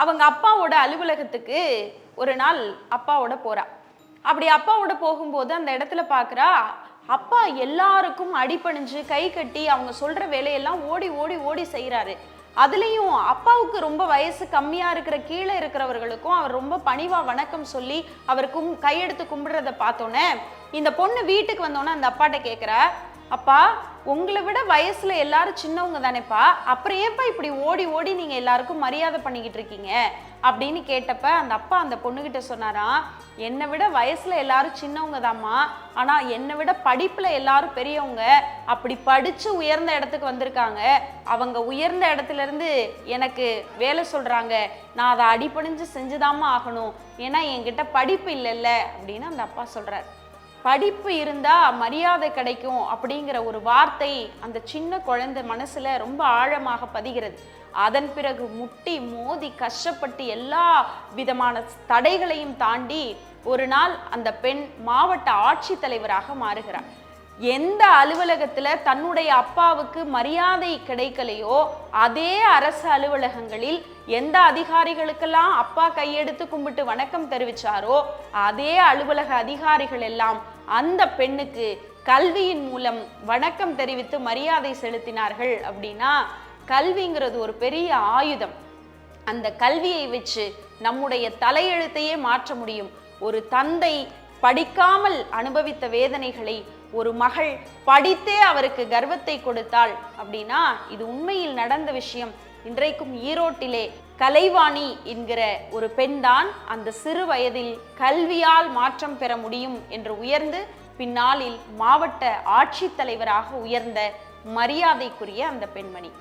அவங்க அப்பாவோட அலுவலகத்துக்கு ஒரு நாள் அப்பாவோட போறா. அப்படி அப்பாவோட போகும்போது அந்த இடத்துல பார்க்குறா, அப்பா எல்லாருக்கும் அடிபணிஞ்சு கை கட்டி அவங்க சொல்ற வேலையெல்லாம் ஓடி ஓடி ஓடி செய்கிறாரு. அதுலேயும் அப்பாவுக்கு ரொம்ப வயசு கம்மியாக இருக்கிற கீழே இருக்கிறவர்களுக்கும் அவர் ரொம்ப பணிவாக வணக்கம் சொல்லி அவருக்கும் கையெடுத்து கும்பிடுறத பார்த்தோன்னே இந்த பொண்ணு வீட்டுக்கு வந்தோன்னே அந்த அப்பாட்ட கேட்குறா, அப்பா உங்களை விட வயசுல எல்லாரும் சின்னவங்க தானேப்பா, அப்புறம் ஏன்ப்பா இப்படி ஓடி ஓடி நீங்க எல்லாருக்கும் மரியாதை பண்ணிக்கிட்டு இருக்கீங்க அப்படின்னு கேட்டப்ப அந்த அப்பா அந்த பொண்ணுகிட்ட சொன்னாராம், என்னை விட வயசுல எல்லாரும் சின்னவங்க தாம்மா, ஆனா என்னை விட படிப்புல எல்லாரும் பெரியவங்க, அப்படி படிச்சு உயர்ந்த இடத்துக்கு வந்திருக்காங்க, அவங்க உயர்ந்த இடத்துல இருந்து எனக்கு வேலை சொல்றாங்க, நான் அதை அடிபணிஞ்சு செஞ்சுதாம்மா ஆகணும், ஏன்னா என்கிட்ட படிப்பு இல்லைல்ல அப்படின்னு அந்த அப்பா சொல்றாரு. படிப்பு இருந்தா மரியாதை கிடைக்கும் அப்படிங்கிற ஒரு வார்த்தை அந்த சின்ன குழந்தை மனசுல ரொம்ப ஆழமாக பதிகிறது. அதன் பிறகு முட்டி மோதி கஷ்டப்பட்டு எல்லா விதமான தடைகளையும் தாண்டி ஒரு நாள் அந்த பெண் மாவட்ட ஆட்சித்தலைவராக மாறுகிறார். எந்த அலுவலகத்துல தன்னுடைய அப்பாவுக்கு மரியாதை கிடைக்கலையோ அதே அரசு அலுவலகங்களில் எந்த அதிகாரிகளுக்கெல்லாம் அப்பா கையெடுத்து கும்பிட்டு வணக்கம் தெரிவிச்சாரோ அதே அலுவலக அதிகாரிகள் எல்லாம் அந்த பெண்ணுக்கு கல்வியின் மூலம் வணக்கம் தெரிவித்து மரியாதை செலுத்தினார்கள். அப்படின்னா கல்விங்கிறது ஒரு பெரிய ஆயுதம். அந்த கல்வியை வச்சு நம்முடைய தலையெழுத்தையே மாற்ற முடியும். ஒரு தந்தை படிக்காமல் அனுபவித்த வேதனைகளை ஒரு மகள் படித்தே அவருக்கு கர்வத்தை கொடுத்தாள் அப்படின்னா இது உண்மையில் நடந்த விஷயம். இன்றைக்கும் ஈரோட்டிலே கலைவாணி என்கிற ஒரு பெண்தான் அந்த சிறு வயதில் கல்வியால் மாற்றம் பெற முடியும் என்று உயர்ந்து பின்னாளில் மாவட்ட ஆட்சித்தலைவராக உயர்ந்த மரியாதைக்குரிய அந்த பெண்மணி.